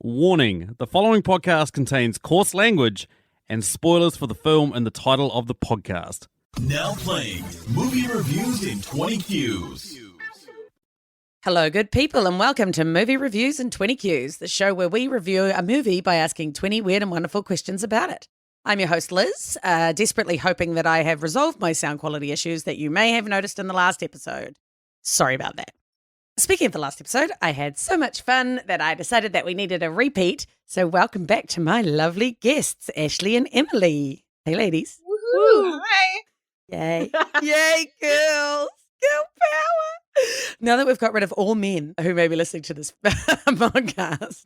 Warning, the following podcast contains coarse language and spoilers for the film and the title of the podcast. Now playing Movie Reviews in 20 Qs. Hello, good people, and welcome to Movie Reviews in 20 Qs, the show where we review a movie by asking 20 weird and wonderful questions about it. I'm your host, Liz, desperately hoping that I have resolved my sound quality issues that you may have noticed in the last episode. Sorry about that. Speaking of the last episode, I had so much fun that I decided that we needed a repeat. So welcome back to my lovely guests, Ashley and Emily. Hey, ladies. Woohoo! Hi. Yay. Yay, girls. Girl power. Now that we've got rid of all men who may be listening to this podcast,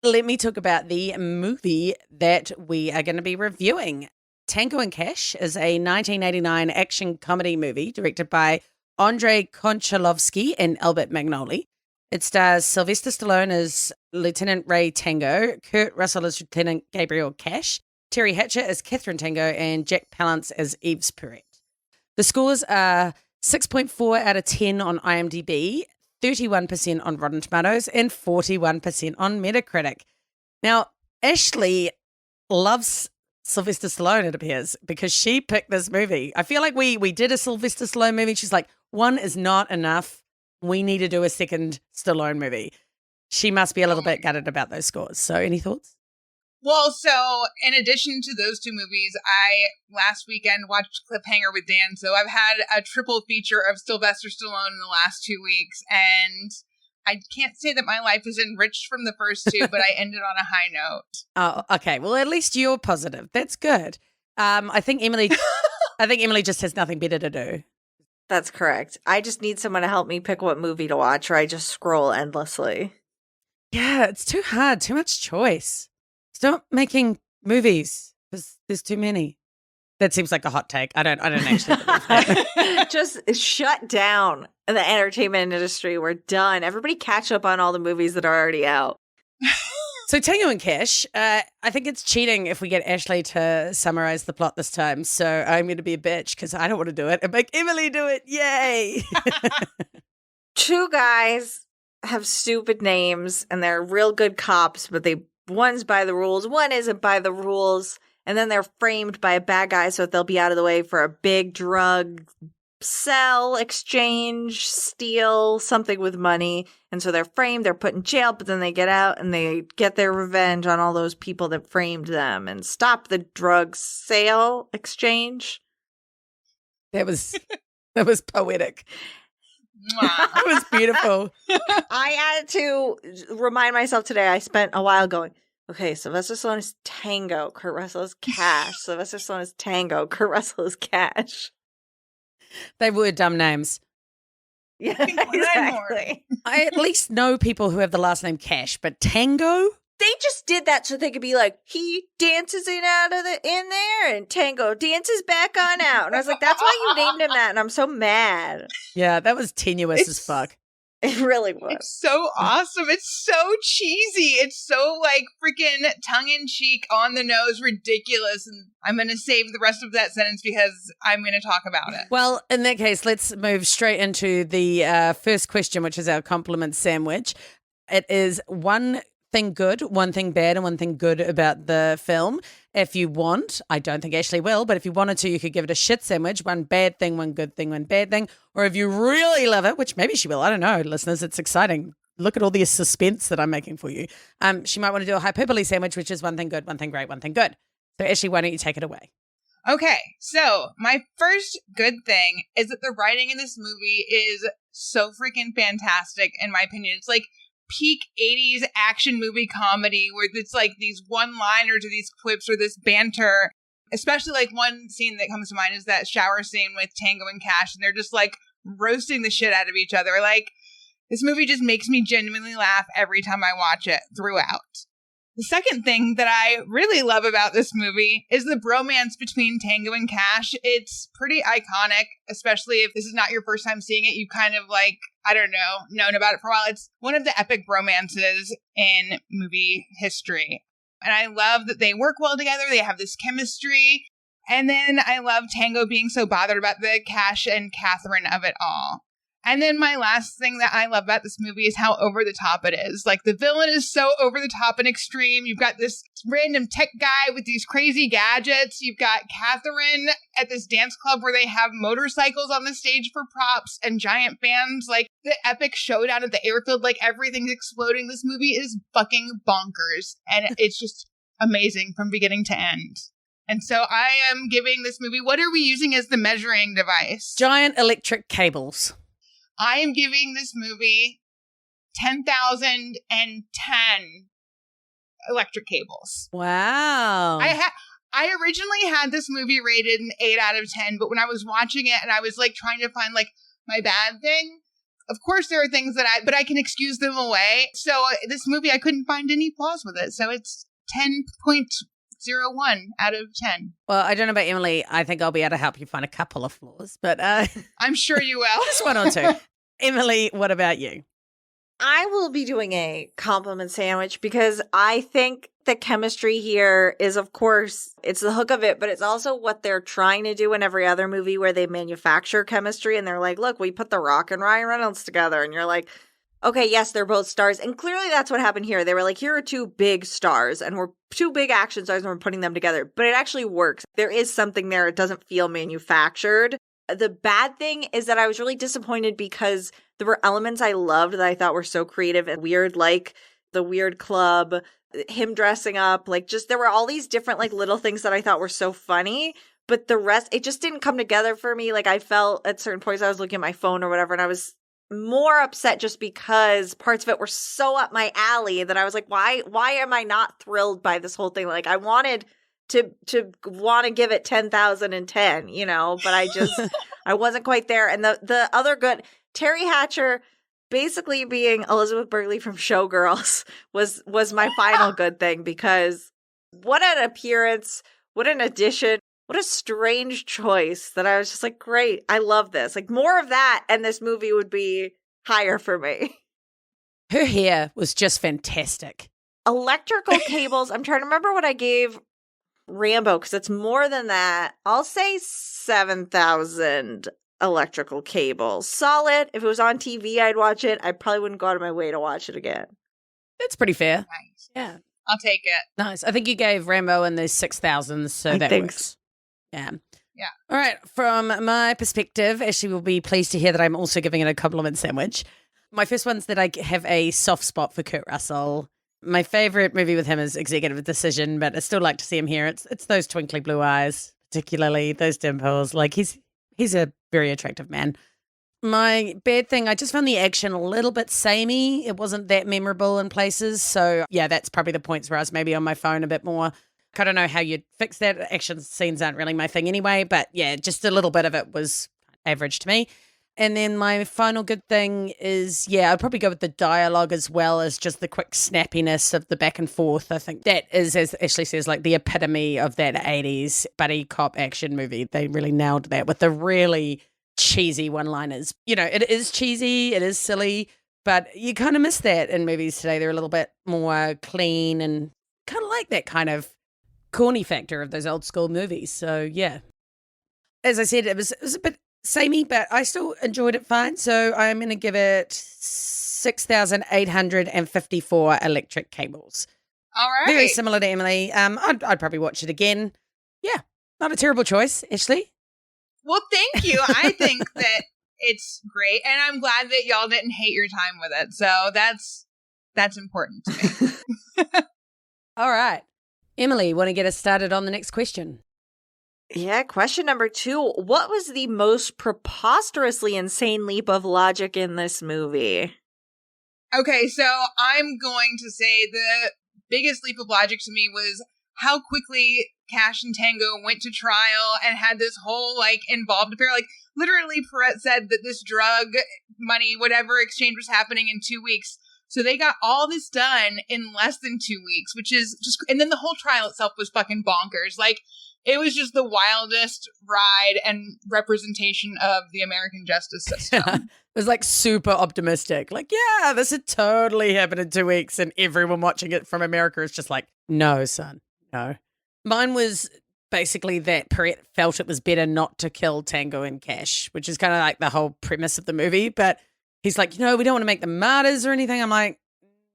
let me talk about the movie that we are going to be reviewing. Tango and Cash is a 1989 action comedy movie directed by Andrei Konchalovsky and Albert Magnoli. It stars Sylvester Stallone as Lieutenant Ray Tango, Kurt Russell as Lieutenant Gabriel Cash, Terry Hatcher as Catherine Tango, and Jack Palance as Yves Perret. The scores are 6.4 out of 10 on IMDb, 31% on Rotten Tomatoes, and 41% on Metacritic. Now, Ashley loves Sylvester Stallone, it appears, because she picked this movie. I feel like we did a Sylvester Stallone movie. She's like, one is not enough. We need to do a second Stallone movie. She must be a little bit gutted about those scores. So any thoughts? Well, so in addition to those two movies, I last weekend watched Cliffhanger with Dan. So I've had a triple feature of Sylvester Stallone in the last 2 weeks. And I can't say that my life is enriched from the first two, but I ended on a high note. Oh, okay. Well, at least you're positive. That's good. I think Emily just has nothing better to do. That's correct. I just need someone to help me pick what movie to watch, or I just scroll endlessly. Yeah, it's too hard. Too much choice. Stop making movies because there's too many. That seems like a hot take. I don't actually believe that. Just shut down the entertainment industry. We're done. Everybody catch up on all the movies that are already out. So Tango and Cash, I think it's cheating if we get Ashley to summarize the plot this time. So I'm going to be a bitch because I don't want to do it and make Emily do it. Yay! Two guys have stupid names and they're real good cops, but one's by the rules, one isn't by the rules. And then they're framed by a bad guy so that they'll be out of the way for a big drug sell, exchange, steal, something with money. And so they're framed, they're put in jail, but then they get out and they get their revenge on all those people that framed them and stop the drug sale exchange. That was poetic. That was beautiful. I had to remind myself today, I spent a while going, okay, Sylvester Stallone is Tango, Kurt Russell is Cash. Sylvester Stallone is Tango, Kurt Russell is Cash. They were dumb names. Yeah, exactly. I at least know people who have the last name Cash, but Tango? They just did that so they could be like, he dances in there, and Tango dances back on out. And I was like, that's why you named him that, and I'm so mad. Yeah, that was tenuous as fuck. It really was. It's so awesome. It's so cheesy. It's so like freaking tongue-in-cheek, on the nose, ridiculous. And I'm going to save the rest of that sentence because I'm going to talk about it. Well, in that case, let's move straight into the first question, which is our compliment sandwich. It is one thing good, one thing bad, and one thing good about the film. If you want, I don't think Ashley will, but if you wanted to, you could give it a shit sandwich. One bad thing, one good thing, one bad thing. Or if you really love it, which maybe she will, I don't know, listeners, it's exciting. Look at all the suspense that I'm making for you. She might want to do a hyperbole sandwich, which is one thing good, one thing great, one thing good. So Ashley, why don't you take it away? Okay, so my first good thing is that the writing in this movie is so freaking fantastic, in my opinion. It's like peak 80s action movie comedy where it's like these one-liners or these quips or this banter. Especially like one scene that comes to mind is that shower scene with Tango and Cash, and they're just like roasting the shit out of each other. Like, this movie just makes me genuinely laugh every time I watch it throughout. The second thing that I really love about this movie is the bromance between Tango and Cash. It's pretty iconic, especially if this is not your first time seeing it. You kind of like, I don't know, known about it for a while. It's one of the epic bromances in movie history. And I love that they work well together. They have this chemistry. And then I love Tango being so bothered about the Cash and Catherine of it all. And then my last thing that I love about this movie is how over the top it is. Like, the villain is so over the top and extreme. You've got this random tech guy with these crazy gadgets. You've got Catherine at this dance club where they have motorcycles on the stage for props and giant fans. Like, the epic showdown at the airfield, like, everything's exploding. This movie is fucking bonkers. And it's just amazing from beginning to end. And so I am giving this movie, what are we using as the measuring device? Giant electric cables. I am giving this movie 10,010 electric cables. Wow. I originally had this movie rated an 8 out of 10, but when I was watching it and I was like trying to find like my bad thing, of course there are things that but I can excuse them away. So this movie, I couldn't find any flaws with it. So it's 10.01 out of 10. Well, I don't know about Emily. I think I'll be able to help you find a couple of flaws, but I'm sure you will. just one or two. Emily, what about you? I will be doing a compliment sandwich because I think the chemistry here is, of course, it's the hook of it, but it's also what they're trying to do in every other movie where they manufacture chemistry and they're like, look, we put The Rock and Ryan Reynolds together. And you're like, okay, yes, they're both stars. And clearly that's what happened here. They were like, here are two big stars and we're two big action stars and we're putting them together. But it actually works. There is something there. It doesn't feel manufactured. The bad thing is that I was really disappointed because there were elements I loved that I thought were so creative and weird, like the weird club, him dressing up, like just there were all these different like little things that I thought were so funny. But the rest, it just didn't come together for me. Like I felt at certain points I was looking at my phone or whatever and I was more upset just because parts of it were so up my alley that I was like, why am I not thrilled by this whole thing? Like I wanted to want to give it 10,010, you know, but I wasn't quite there. And the other good, Terry Hatcher basically being Elizabeth Berkley from Showgirls was my final good thing because what an appearance, what an addition, what a strange choice that I was just like, great, I love this. Like more of that and this movie would be higher for me. Her hair was just fantastic. Electrical cables, I'm trying to remember what I gave Rambo because it's more than that. I'll say 7,000 electrical cables. Solid. If it was on TV, I'd watch it. I probably wouldn't go out of my way to watch it again. That's pretty fair. Nice. Yeah. I'll take it. Nice. I think you gave Rambo in the 6,000s, so that works. Yeah. Yeah. All right. From my perspective, Ashley will be pleased to hear that I'm also giving it a compliment sandwich. My first one's that I have a soft spot for Kurt Russell. My favorite movie with him is Executive Decision, but I still like to see him here. It's those twinkly blue eyes, particularly those dimples. Like he's a very attractive man. My bad thing, I just found the action a little bit samey. It wasn't that memorable in places. So yeah, that's probably the points where I was maybe on my phone a bit more. I don't know how you'd fix that. Action scenes aren't really my thing anyway, but yeah, just a little bit of it was average to me. And then my final good thing is, yeah, I'd probably go with the dialogue as well as just the quick snappiness of the back and forth. I think that is, as Ashley says, like the epitome of that 80s buddy cop action movie. They really nailed that with the really cheesy one-liners. You know, it is cheesy, it is silly, but you kind of miss that in movies today. They're a little bit more clean and kind of like that kind of corny factor of those old school movies. So, yeah. As I said, it was a bit samey, but I still enjoyed it fine. So I'm going to give it 6,854 electric cables. All right. Very similar to Emily. I'd probably watch it again. Yeah, not a terrible choice, Ashley. Well, thank you. I think that it's great, and I'm glad that y'all didn't hate your time with it. So that's important to me. All right. Emily, want to get us started on the next question? Yeah, question number 2. What was the most preposterously insane leap of logic in this movie? Okay, so I'm going to say the biggest leap of logic to me was how quickly Cash and Tango went to trial and had this whole, like, involved affair. Like, literally, Perret said that this drug, money, whatever exchange was happening in 2 weeks. So they got all this done in less than 2 weeks, which is just, and then the whole trial itself was fucking bonkers. Like, it was just the wildest ride and representation of the American justice system. It was like super optimistic. Like, yeah, this had totally happened in 2 weeks. And everyone watching it from America is just like, no, son, no. Mine was basically that Perrette felt it was better not to kill Tango and Cash, which is kind of like the whole premise of the movie. But he's like, we don't want to make them martyrs or anything. I'm like,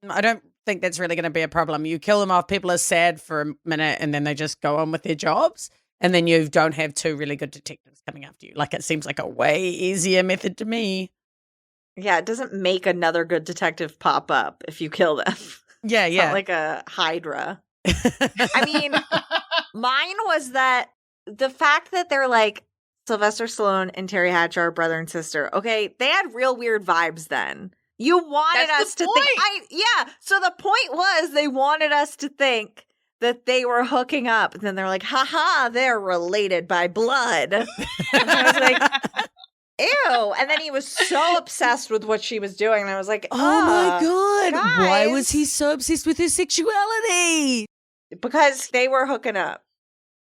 I don't think that's really going to be a problem. You kill them off, people are sad for a minute, and then they just go on with their jobs. And then you don't have two really good detectives coming after you. Like, it seems like a way easier method to me. Yeah, it doesn't make another good detective pop up if you kill them. Yeah, It's yeah. not like a Hydra. I mean, mine was that the fact that they're like Sylvester Stallone and Terry Hatcher are brother and sister. Okay, they had real weird vibes then. You wanted That's us the to think, so the point was they wanted us to think that they were hooking up. And then they're like, haha, they're related by blood. And I was like, ew. And then he was so obsessed with what she was doing. And I was like, Oh my God. Why guys." was he so obsessed with her sexuality? Because they were hooking up.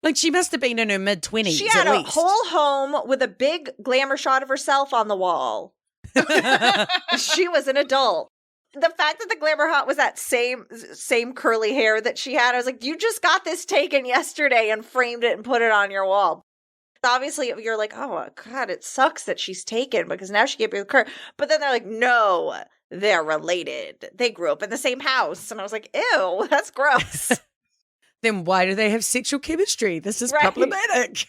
Like, she must have been in her mid-20s She had at a least. whole home with a big glamour shot of herself on the wall. She was an adult. The fact that the glamour shot was that same curly hair that she had, I was like, you just got this taken yesterday and framed it and put it on your wall. Obviously, you're like, oh, God, it sucks that she's taken because now she can't be with Kurt. But then they're like, no, they're related. They grew up in the same house. And I was like, ew, that's gross. Then why do they have sexual chemistry? This is Right. problematic.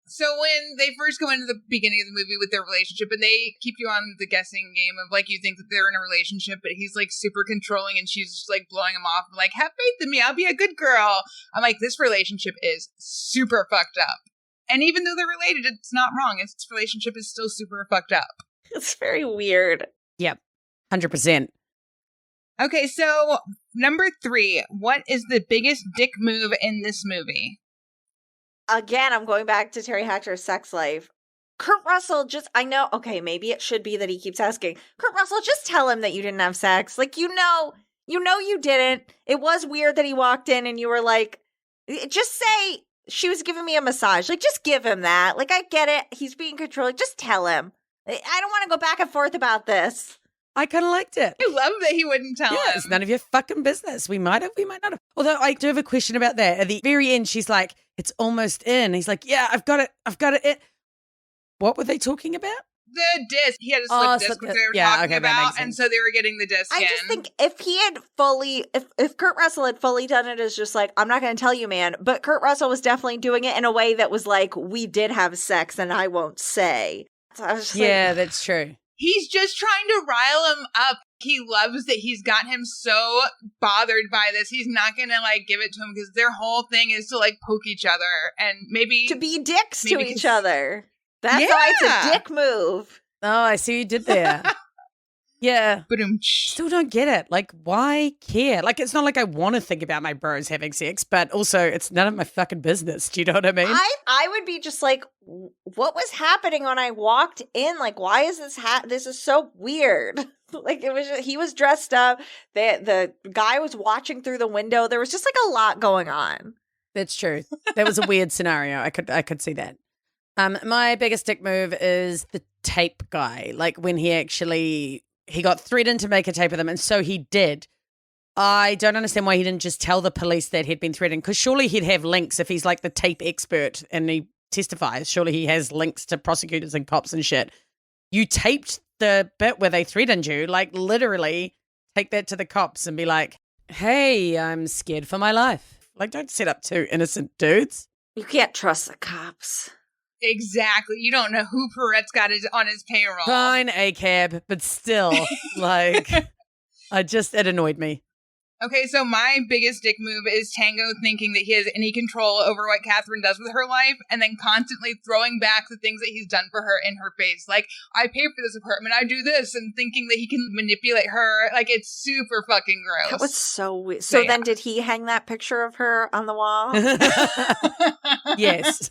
So when they first go into the beginning of the movie with their relationship and they keep you on the guessing game of like you think that they're in a relationship but he's like super controlling and she's just like blowing him off like have faith in me, I'll be a good girl. I'm like, this relationship is super fucked up. And even though they're related, it's not wrong. This relationship is still super fucked up. It's very weird. Yep, 100%. Okay, so number 3, what is the biggest dick move in this movie? Again, I'm going back to Terry Hatcher's sex life. Kurt Russell I know, okay, maybe it should be that he keeps asking, Kurt Russell, just tell him that you didn't have sex. Like, you know you didn't. It was weird that he walked in and you were like, just say, she was giving me a massage. Like, just give him that. Like, I get it. He's being controlling. Just tell him. I don't want to go back and forth about this. I kind of liked it. I love that he wouldn't tell Yeah, him. it's none of your fucking business. We might have, we might not have. Although I do have a question about that. At the very end, she's like, it's almost in. He's like, yeah, I've got it. What were they talking about? The disc. He had a slip Oh, disc, slip which disc. they were Yeah, talking okay, that about, makes and sense. so they were getting the disc I in. just think if he had if Kurt Russell had fully done it as just like, I'm not going to tell you, man, but Kurt Russell was definitely doing it in a way that was like, we did have sex and I won't say. So I was just Yeah, like, that's true. He's just trying to rile him up. He loves that he's got him so bothered by this. He's not going to like give it to him because their whole thing is to like poke each other and maybe to be dicks to maybe each 'cause- other. That's why it's Yeah. a dick move. Oh, I see what you did there. Yeah. Ba-doom-tsh. Still don't get it. Like, why care? Like, it's not like I want to think about my bros having sex, but also it's none of my fucking business. Do you know what I mean? I would be just like, what was happening when I walked in? Like, why is this this is so weird. Like, it was he was dressed up. The guy was watching through the window. There was just like a lot going on. That's true. That was a weird scenario. I could see that. My biggest dick move is the tape guy. Like, when he got threatened to make a tape of them, and so he did. I don't understand why he didn't just tell the police that he'd been threatened, because surely he'd have links if he's like the tape expert and he testifies. Surely he has links to prosecutors and cops and shit. You taped the bit where they threatened you, like literally take that to the cops and be like, hey, I'm scared for my life. Like, don't set up two innocent dudes. You can't trust the cops. Exactly. You don't know who Perrette's got on his payroll. Fine, ACAB, but still, like, it annoyed me. Okay, so my biggest dick move is Tango thinking that he has any control over what Catherine does with her life and then constantly throwing back the things that he's done for her in her face. Like, I pay for this apartment, I do this, and thinking that he can manipulate her. Like, it's super fucking gross. That was so weird. So Yeah. then did he hang that picture of her on the wall? Yes.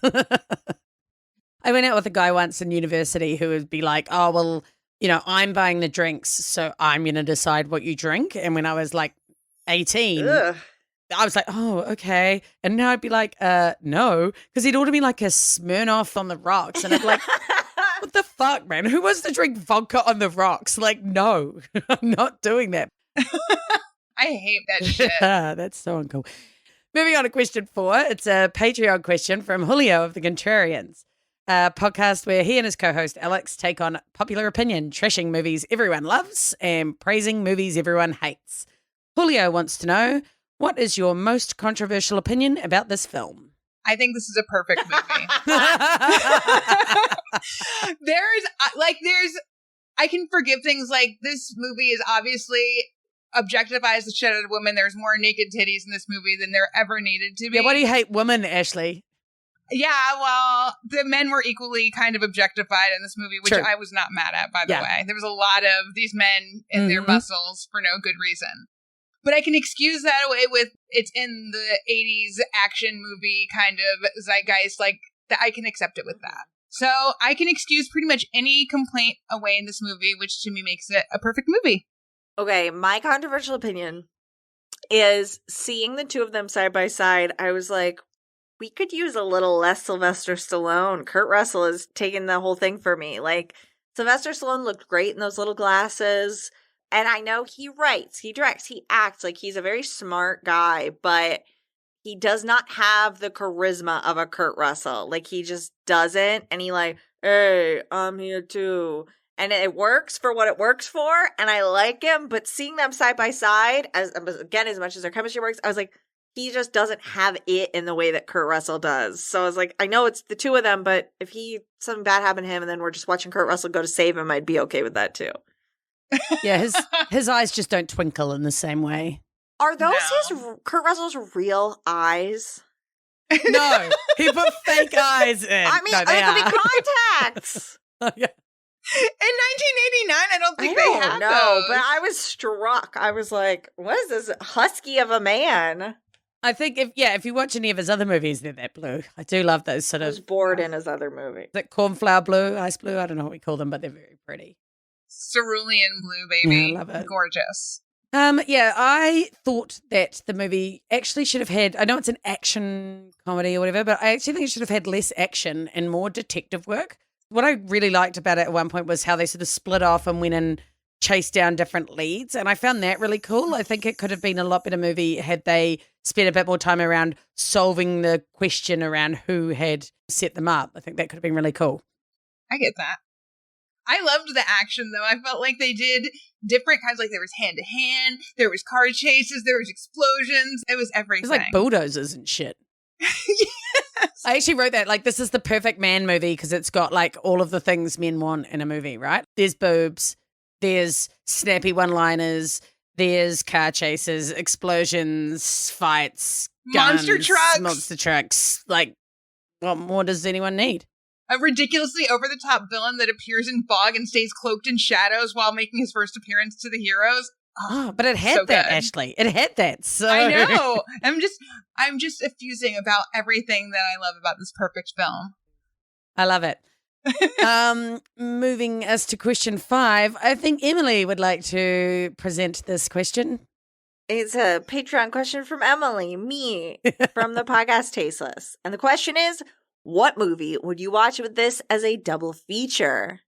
I went out with a guy once in university who would be like, oh, well, you know, I'm buying the drinks, so I'm going to decide what you drink. And when I was like 18, Ugh. I was like, oh, okay. And now I'd be like, no, because he'd order me like a Smirnoff on the rocks. And I'd be like, what the fuck, man? Who wants to drink vodka on the rocks? Like, no, I'm not doing that. I hate that shit. That's so uncool. Moving on to question 4. It's a Patreon question from Julio of the Contrarians, a podcast where he and his co-host Alex take on popular opinion, trashing movies everyone loves and praising movies everyone hates. Julio wants to know, what is your most controversial opinion about this film? I think this is a perfect movie. I can forgive things like this movie is obviously objectifies the shit out of women. There's more naked titties in this movie than there ever needed to be. Yeah, why do you hate women, Ashley? Yeah, well, the men were equally kind of objectified in this movie, which True. I was not mad at, by the way. There was a lot of these men in their muscles for no good reason. But I can excuse that away with it's in the 80s action movie kind of zeitgeist, like that I can accept it with that. So I can excuse pretty much any complaint away in this movie, which to me makes it a perfect movie. Okay, my controversial opinion is seeing the two of them side by side, I was like, we could use a little less Sylvester Stallone. Kurt Russell is taking the whole thing for me. Like, Sylvester Stallone looked great in those little glasses. And I know he writes, he directs, he acts like he's a very smart guy, but he does not have the charisma of a Kurt Russell. Like, he just doesn't. And he like, hey, I'm here too. And it works for what it works for, and I like him, but seeing them side by side, as much as their chemistry works, I was like, he just doesn't have it in the way that Kurt Russell does. So I was like, I know it's the two of them, but if something bad happened to him and then we're just watching Kurt Russell go to save him, I'd be okay with that too. Yeah, his eyes just don't twinkle in the same way. Are those Kurt Russell's real eyes? No, he put fake eyes in. I mean, no, they could be contacts. Yeah. In 1989, I don't think they had those. But I was struck. I was like, what is this husky of a man? I think if you watch any of his other movies, they're that blue. I do love those sort I of. was bored in his other movie. Is it cornflower blue, ice blue? I don't know what we call them, but they're very pretty. Cerulean blue, baby. Yeah, I love it. Gorgeous. I thought that the movie actually should have had, I know it's an action comedy or whatever, but I actually think it should have had less action and more detective work. What I really liked about it at one point was how they sort of split off and went and chased down different leads. And I found that really cool. I think it could have been a lot better movie had they spent a bit more time around solving the question around who had set them up. I think that could have been really cool. I get that. I loved the action, though. I felt like they did different kinds. Like there was hand-to-hand, there was car chases, there was explosions. It was everything. It was like bulldozers and shit. Yes. I actually wrote that, like, this is the perfect man movie because it's got, like, all of the things men want in a movie, right? There's boobs, there's snappy one-liners, there's car chases, explosions, fights, guns, monster trucks. Like, what more does anyone need? A ridiculously over-the-top villain that appears in fog and stays cloaked in shadows while making his first appearance to the heroes. Oh, but it had so that, good. Ashley. It had that. So I know. I'm just effusing about everything that I love about this perfect film. I love it. Moving us to question 5, I think Emily would like to present this question. It's a Patreon question from Emily, me, from the podcast Tasteless. And the question is, what movie would you watch with this as a double feature?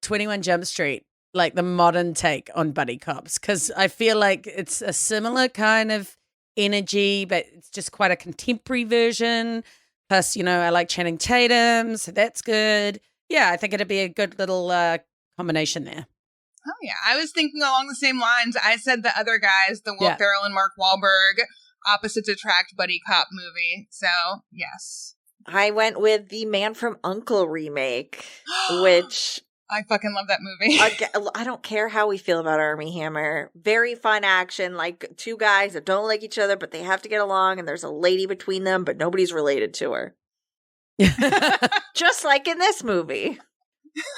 21 Jump Street. Like the modern take on buddy cops, because I feel like it's a similar kind of energy, but it's just quite a contemporary version. Plus, I like Channing Tatum, so that's good. Yeah, I think it'd be a good little combination there. Oh, yeah. I was thinking along the same lines. I said the other guys, the Will Ferrell and Mark Wahlberg, opposites attract buddy cop movie. So, yes. I went with the Man from U.N.C.L.E. remake, which... I fucking love that movie. I don't care how we feel about Armie Hammer. Very fun action, like two guys that don't like each other, but they have to get along, and there's a lady between them, but nobody's related to her. Just like in this movie.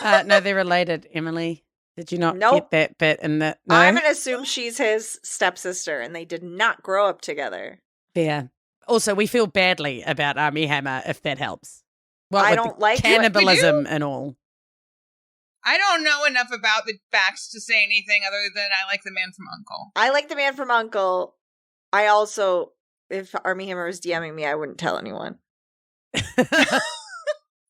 No, they're related, Emily. Did you not get that bit in the... No? I'm going to assume she's his stepsister, and they did not grow up together. Yeah. Also, we feel badly about Armie Hammer, if that helps. Well, I don't like cannibalism and all. I don't know enough about the facts to say anything other than I like the Man from U.N.C.L.E. I like the Man from U.N.C.L.E. I also, if Armie Hammer was DMing me, I wouldn't tell anyone. Did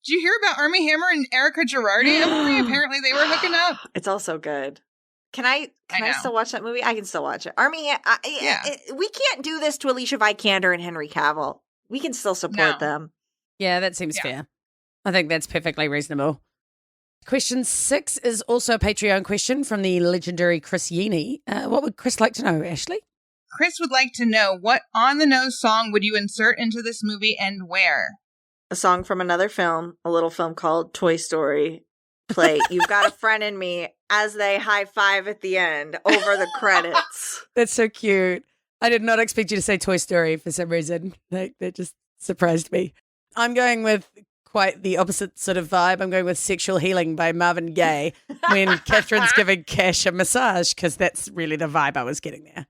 you hear about Armie Hammer and Erica Girardi? Apparently they were hooking up. It's also good. Can I know. still watch that movie? I can still watch it. Army, Yeah. we can't do this to Alicia Vikander and Henry Cavill. We can still support them. Yeah, that seems fair. I think that's perfectly reasonable. Question 6 is also a Patreon question from the legendary Chris Yeaney. What would Chris like to know, Ashley? Chris would like to know, what on-the-nose song would you insert into this movie and where? A song from another film, a little film called Toy Story. Play You've Got a Friend in Me as they high five at the end over the credits. That's so cute. I did not expect you to say Toy Story for some reason. That just surprised me. I'm going with quite the opposite sort of vibe. I'm going with Sexual Healing by Marvin Gaye when Catherine's giving Cash a massage, because that's really the vibe I was getting there.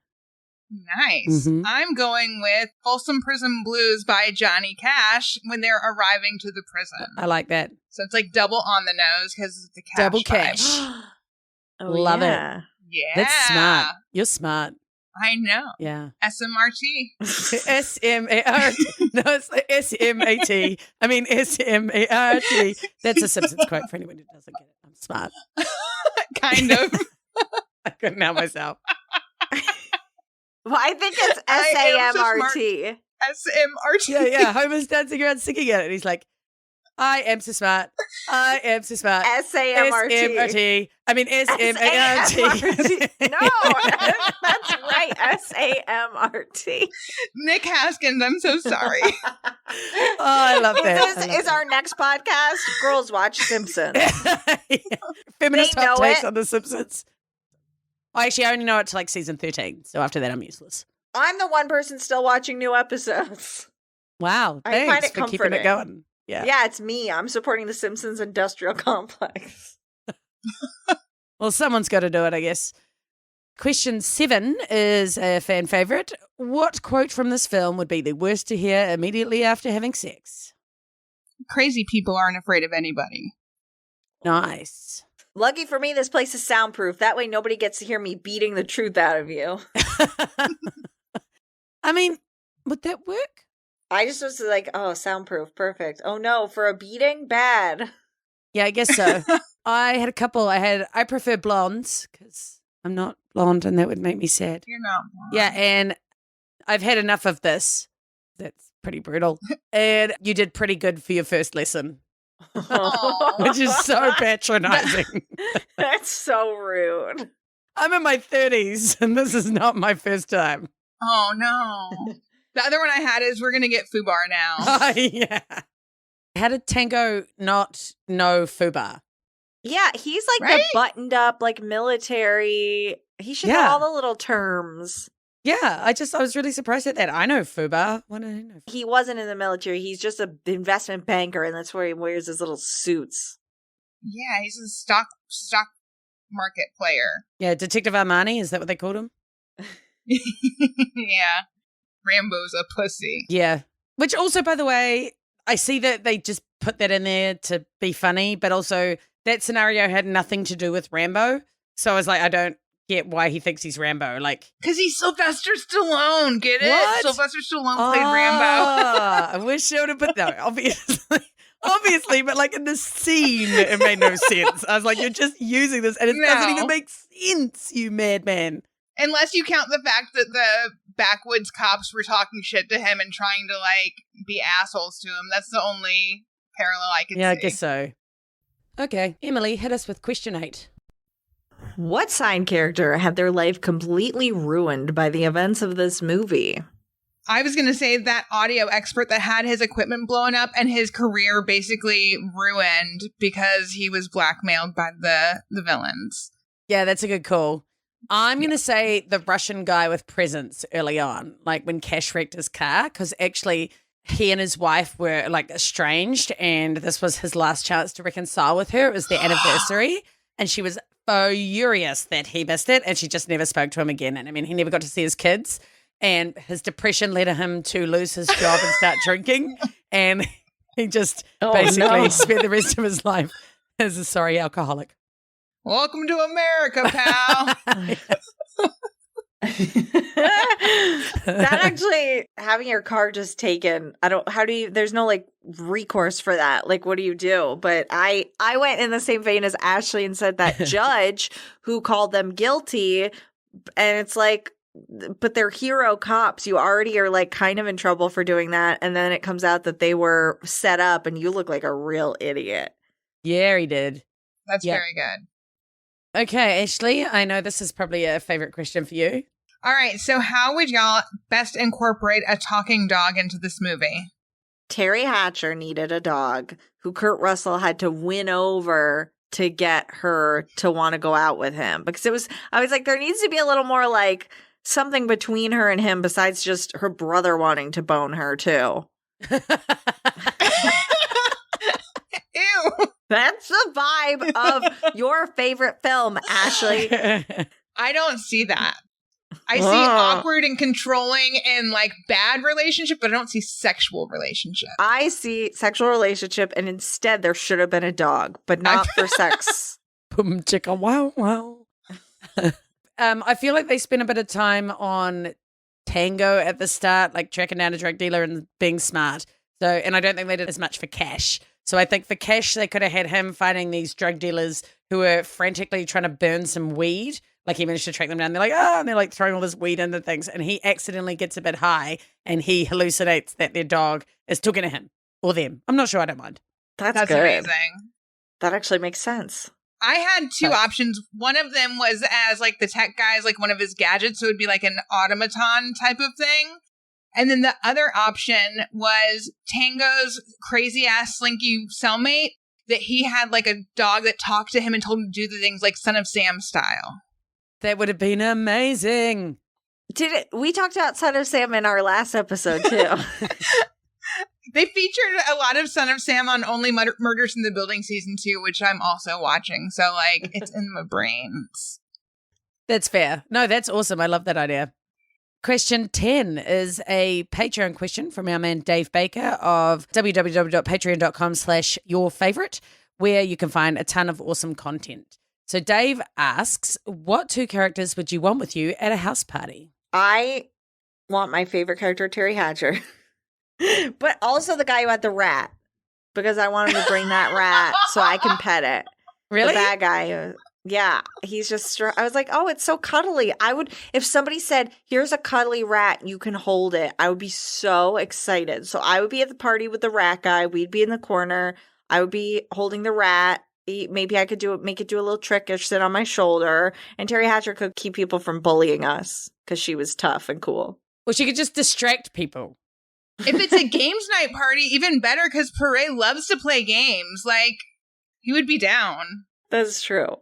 Nice. Mhm. I'm going with Folsom Prison Blues by Johnny Cash when they're arriving to the prison. I like that. So it's like double on the nose because it's the Cash Double vibe. Cash. Oh, Love it. yeah. Yeah. That's smart. You're smart. I know. Yeah. SMRT. S-M-A-R-T. No, it's like S-M-A-T. I mean, S-M-A-R-T. That's a Simpsons quote for anyone who doesn't get it. I'm smart. Kind of. I couldn't help myself. Well, I think it's I am so smart. SAMRT. SMRT. Yeah. Homer's dancing around singing it. And he's like, I am so smart. I am so smart. SAMRT. S-M-R-T. I mean, S-M-A-R-T. No, that's right. SAMRT. Nick Haskins, I'm so sorry. Oh, I love that. This is our next podcast. Girls Watch Simpsons. Feminist They know hot takes it. on The Simpsons. Actually, I only know it to like season 13. So after that, I'm useless. I'm the one person still watching new episodes. Wow. I find Thanks it for keeping it comforting. going. Yeah. Yeah, it's me. I'm supporting the Simpsons industrial complex. Well, someone's got to do it, I guess. Question 7 is a fan favorite. What quote from this film would be the worst to hear immediately after having sex? Crazy people aren't afraid of anybody. Nice. Lucky for me, this place is soundproof. That way nobody gets to hear me beating the truth out of you. I mean, would that work? I just was like, oh, soundproof. Perfect. Oh no, for a beating? Bad. Yeah, I guess so. I had a couple. I prefer blondes because I'm not blonde and that would make me sad. You're not wrong. Yeah, and I've had enough of this. That's pretty brutal. And you did pretty good for your first lesson, which is so patronizing. That's so rude. I'm in my 30s and this is not my first time. Oh, no. The other one I had is we're going to get FUBAR now. Yeah. How did Tango not know FUBAR? Yeah, he's like Right? the buttoned up, like military. He should know Yeah. all the little terms. Yeah, I was really surprised at that. I know FUBAR. What do I know? He wasn't in the military. He's just an investment banker, and that's where he wears his little suits. Yeah, he's a stock market player. Yeah, Detective Armani, is that what they called him? Yeah. Rambo's a pussy. Yeah. Which also, by the way, I see that they just put that in there to be funny, but also that scenario had nothing to do with Rambo. So I was like, I don't get why he thinks he's Rambo. Like, Because he's Sylvester Stallone. Get it? What? Sylvester Stallone played Rambo. I wish I would have put that. Obviously, but like in the scene, it made no sense. I was like, you're just using this, and it doesn't No. even make sense, you madman. Unless you count the fact that the backwoods cops were talking shit to him and trying to, like, be assholes to him. That's the only parallel I can see. Yeah, I guess so. Okay, Emily, hit us with question 8. What sign character had their life completely ruined by the events of this movie? I was going to say that audio expert that had his equipment blown up and his career basically ruined because he was blackmailed by the villains. Yeah, that's a good call. I'm going to say the Russian guy with presents early on, like when Cash wrecked his car, because actually he and his wife were like estranged and this was his last chance to reconcile with her. It was their anniversary and she was furious that he missed it and she just never spoke to him again. And I mean, he never got to see his kids and his depression led him to lose his job and start drinking. And he just basically spent the rest of his life as a sorry alcoholic. Welcome to America, pal. That actually, having your car just taken, there's no like recourse for that. Like, what do you do? But I went in the same vein as Ashley and said that judge who called them guilty, and it's like, but they're hero cops. You already are like kind of in trouble for doing that. And then it comes out that they were set up and you look like a real idiot. Yeah, he did. That's very good. Okay, Ashley, I know this is probably a favorite question for you. All right, so how would y'all best incorporate a talking dog into this movie? Terry Hatcher needed a dog who Kurt Russell had to win over to get her to want to go out with him. Because I was like, there needs to be a little more like something between her and him besides just her brother wanting to bone her too. Ew. That's the vibe of your favorite film, Ashley. I don't see that. I see awkward and controlling and like bad relationship, but I don't see sexual relationship. I see sexual relationship, and instead there should have been a dog, but not for sex. Boom, chicka, wow, wow. I feel like they spent a bit of time on Tango at the start, like tracking down a drug dealer and being smart. So, and I don't think they did as much for Cash. So I think for Cash, they could have had him fighting these drug dealers who were frantically trying to burn some weed. Like he managed to track them down. They're like, oh, and they're like throwing all this weed into things. And he accidentally gets a bit high and he hallucinates that their dog is talking to him or them. I'm not sure. I don't mind. That's good. Amazing. That actually makes sense. I had two options. One of them was as like the tech guy's like one of his gadgets. So it would be like an automaton type of thing. And then the other option was Tango's crazy ass slinky cellmate that he had like a dog that talked to him and told him to do the things like Son of Sam style. That would have been amazing. We talked about Son of Sam in our last episode too. They featured a lot of Son of Sam on Only Murders in the Building season 2, which I'm also watching. So like it's in my brains. That's fair. No, that's awesome. I love that idea. Question 10 is a Patreon question from our man Dave Baker of www.patreon.com/yourfavorite, where you can find a ton of awesome content. So Dave asks, what two characters would you want with you at a house party? I want my favorite character, Terry Hatcher, but also the guy who had the rat, because I want him to bring that rat so I can pet it. Really? The bad guy. Yeah, he's just, I was like, oh, it's so cuddly. If somebody said, here's a cuddly rat, you can hold it, I would be so excited. So I would be at the party with the rat guy. We'd be in the corner. I would be holding the rat. Maybe I could make it do a little trickish, sit on my shoulder. And Terry Hatcher could keep people from bullying us because she was tough and cool. Or she could just distract people. If it's a games night party, even better, because Pere loves to play games. Like, he would be down. That's true.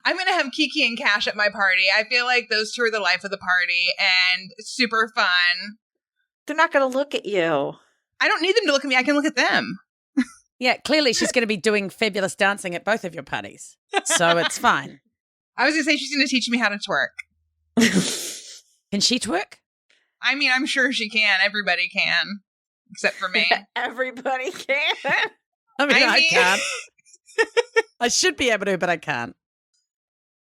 I'm going to have Kiki and Cash at my party. I feel like those two are the life of the party and super fun. They're not going to look at you. I don't need them to look at me. I can look at them. Yeah, clearly she's going to be doing fabulous dancing at both of your parties. So it's fine. I was going to say she's going to teach me how to twerk. Can she twerk? I mean, I'm sure she can. Everybody can. Except for me. Everybody can. I can't. I should be able to, but I can't.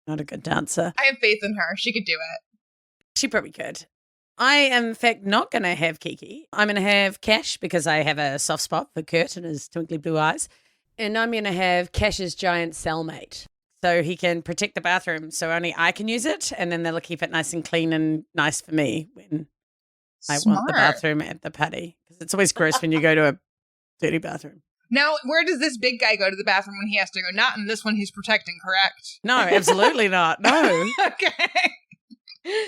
Not a good dancer. I have faith in her. She could do it. She probably could. I am, in fact, not going to have Kiki. I'm going to have Cash because I have a soft spot for Kurt and his twinkly blue eyes. And I'm going to have Cash's giant cellmate. So he can protect the bathroom so only I can use it. And then they'll keep it nice and clean and nice for me when I want the bathroom at the party. Because it's always gross when you go to a dirty bathroom. Now, where does this big guy go to the bathroom when he has to go? Not in this one he's protecting, correct? No, absolutely not. No. Okay.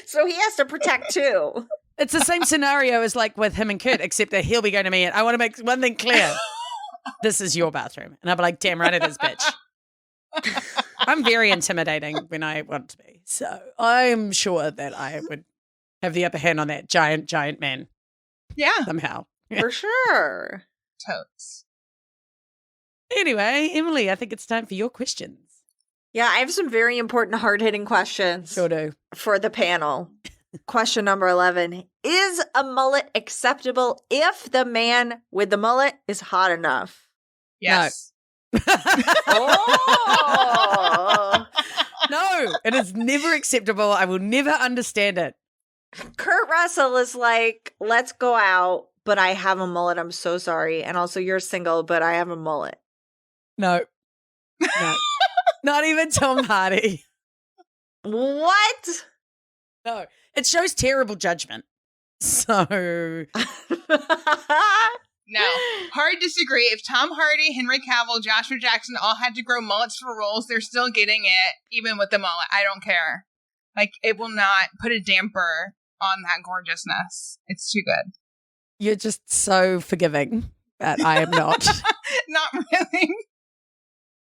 So he has to protect too. It's the same scenario as like with him and Kurt, except that he'll be going to me and I want to make one thing clear. This is your bathroom. And I'll be like, damn right it is, bitch. I'm very intimidating when I want to be. So I'm sure that I would have the upper hand on that giant man. Yeah. Somehow. For sure. Totes. Anyway, Emily, I think it's time for your questions. Yeah, I have some very important, hard-hitting questions. Sure do. For the panel. Question number 11. Is a mullet acceptable if the man with the mullet is hot enough? Yes. Oh. No, it is never acceptable. I will never understand it. Kurt Russell is like, let's go out, but I have a mullet. I'm so sorry. And also, you're single, but I have a mullet. No. Not even Tom Hardy. What? No. It shows terrible judgment. So. No, hard disagree. If Tom Hardy, Henry Cavill, Joshua Jackson all had to grow mullets for roles, they're still getting it, even with the mullet. I don't care. Like, it will not put a damper on that gorgeousness. It's too good. You're just so forgiving, but I am not. Not really.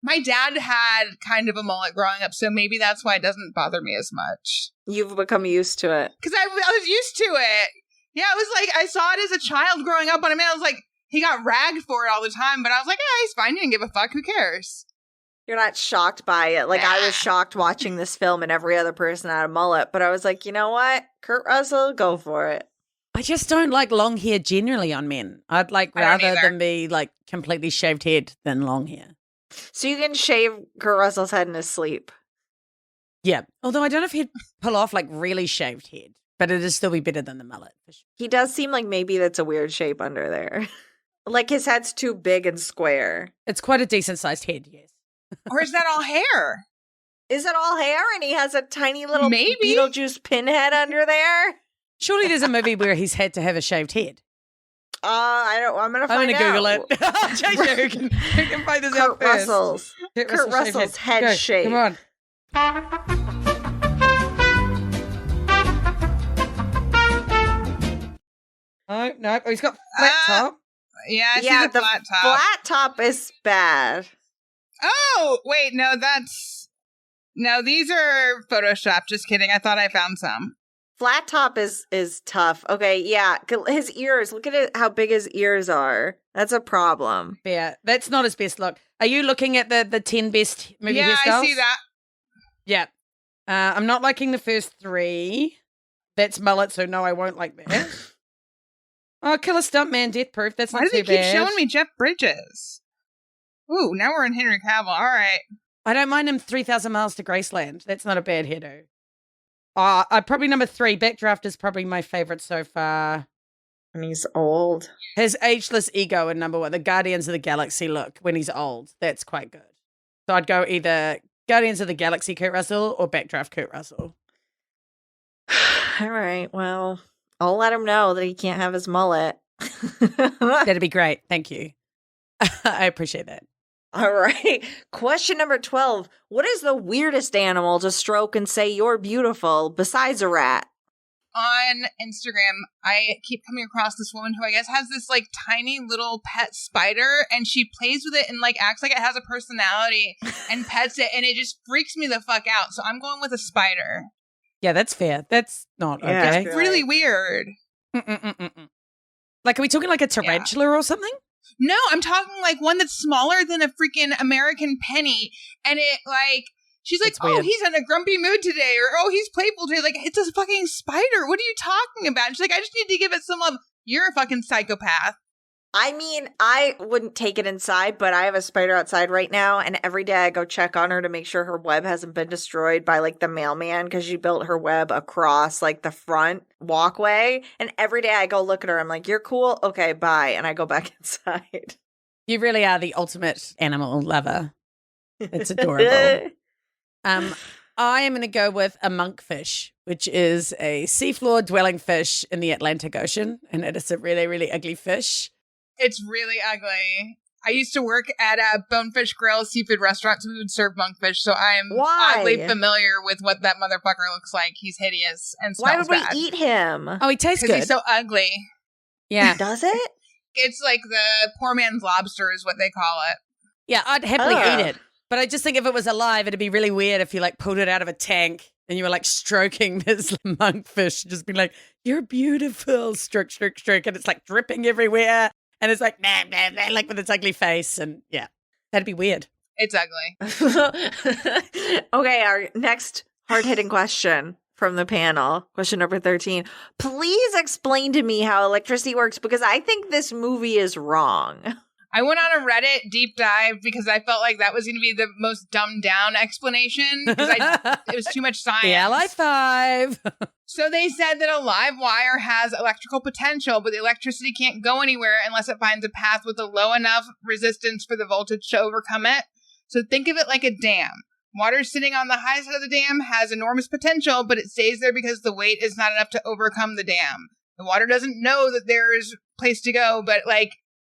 My dad had kind of a mullet growing up, so maybe that's why it doesn't bother me as much. You've become used to it. Because I was used to it. Yeah, it was like, I saw it as a child growing up on him, and I was like, he got ragged for it all the time, but I was like, yeah, he's fine, he didn't give a fuck, who cares? You're not shocked by it. Like, I was shocked watching this film and every other person had a mullet, but I was like, you know what? Kurt Russell, go for it. I just don't like long hair generally on men. I'd like rather than be like completely shaved head than long hair. So you can shave Kurt Russell's head in his sleep. Yeah. Although I don't know if he'd pull off like really shaved head, but it'd still be better than the mullet. For sure. He does seem like maybe that's a weird shape under there. Like his head's too big and square. It's quite a decent sized head, yes. Or is that all hair? Is it all hair and he has a tiny little Maybe. Beetlejuice pinhead under there? Surely there's a movie where he's had to have a shaved head. I'm gonna find out. Google it. Who can find this out first? Kurt Russell's head Go, shape. Come on. Oh, no. Oh, he's got flat top. Yeah, I see the flat top. Flat top is bad. Oh, wait, no, these are Photoshopped. Just kidding. I thought I found some. Flat top is tough. Okay, yeah. His ears, look at it, how big his ears are. That's a problem. Yeah, that's not his best look. Are you looking at the 10 best movie hairstyles? Yeah, I see that. Yeah. I'm not liking the first 3. That's mullet, so no, I won't like that. Oh, Killer Stuntman, Death Proof. That's not too bad. Why do they keep showing me Jeff Bridges? Ooh, now we're in Henry Cavill. All right. I don't mind him 3,000 Miles to Graceland. That's not a bad hairdo. Probably number 3. Backdraft is probably my favorite so far. And he's old. His ageless ego in number 1, the Guardians of the Galaxy look when he's old. That's quite good. So I'd go either Guardians of the Galaxy Kurt Russell or Backdraft Kurt Russell. All right. Well, I'll let him know that he can't have his mullet. That'd be great. Thank you. I appreciate that. All right. Question number 12. What is the weirdest animal to stroke and say you're beautiful besides a rat? On Instagram, I keep coming across this woman who I guess has this like tiny little pet spider, and she plays with it and like acts like it has a personality and pets it, and it just freaks me the fuck out. So I'm going with a spider. Yeah, that's fair. That's not okay. It's really weird. Like, are we talking like a tarantula or something? No, I'm talking like one that's smaller than a freaking American penny. And it like, she's like, oh, he's in a grumpy mood today. Or, oh, he's playful today. Like, it's a fucking spider. What are you talking about? And she's like, I just need to give it some love. You're a fucking psychopath. I mean, I wouldn't take it inside, but I have a spider outside right now. And every day I go check on her to make sure her web hasn't been destroyed by like the mailman, because she built her web across like the front walkway. And every day I go look at her. I'm like, you're cool. Okay, bye. And I go back inside. You really are the ultimate animal lover. It's adorable. I am going to go with a monkfish, which is a seafloor dwelling fish in the Atlantic Ocean. And it is a really, really ugly fish. It's really ugly. I used to work at a Bonefish Grill seafood restaurant, so we would serve monkfish. So I'm oddly familiar with what that motherfucker looks like. He's hideous and smells bad. Why would we eat him? Oh, he tastes good. Because he's so ugly. Yeah. Does it? It's like the poor man's lobster is what they call it. Yeah, I'd happily eat it. But I just think if it was alive, it'd be really weird if you like pulled it out of a tank and you were like stroking this monkfish, just being like, you're beautiful, stroke, stroke, stroke. And it's like dripping everywhere. And it's like, nah, nah, nah, like with its ugly face. And yeah, that'd be weird. It's ugly. Okay, our next hard-hitting question from the panel, question number 13. Please explain to me how electricity works, because I think this movie is wrong. I went on a Reddit deep dive because I felt like that was going to be the most dumbed down explanation because it was too much science. The Ally 5. So they said that a live wire has electrical potential, but the electricity can't go anywhere unless it finds a path with a low enough resistance for the voltage to overcome it. So think of it like a dam. Water sitting on the high side of the dam has enormous potential, but it stays there because the weight is not enough to overcome the dam. The water doesn't know that there's a place to go, but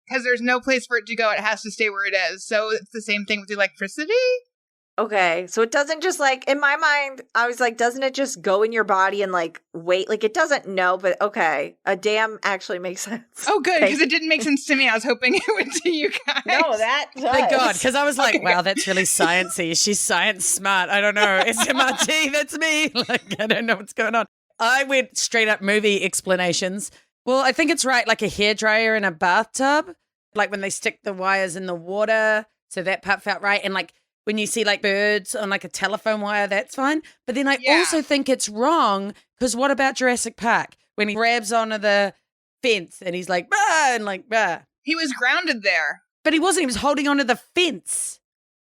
because there's no place for it to go, it has to stay where it is. So it's the same thing with electricity. Okay, so it doesn't just in my mind, I was like, doesn't it just go in your body and wait? It doesn't know, but okay, a dam actually makes sense. Oh, good, because it didn't make sense to me. I was hoping it would to you guys. No, that does. Thank God, because I was like, wow, that's really sciencey. She's science smart. I don't know. SMRT, that's me. I don't know what's going on. I went straight up movie explanations. Well, I think it's right, like a hairdryer in a bathtub, when they stick the wires in the water. So that part felt right. And when you see birds on a telephone wire, that's fine. But then I also think it's wrong because what about Jurassic Park when he grabs onto the fence and he's like, bah, and bah. He was grounded there. But he wasn't. He was holding onto the fence.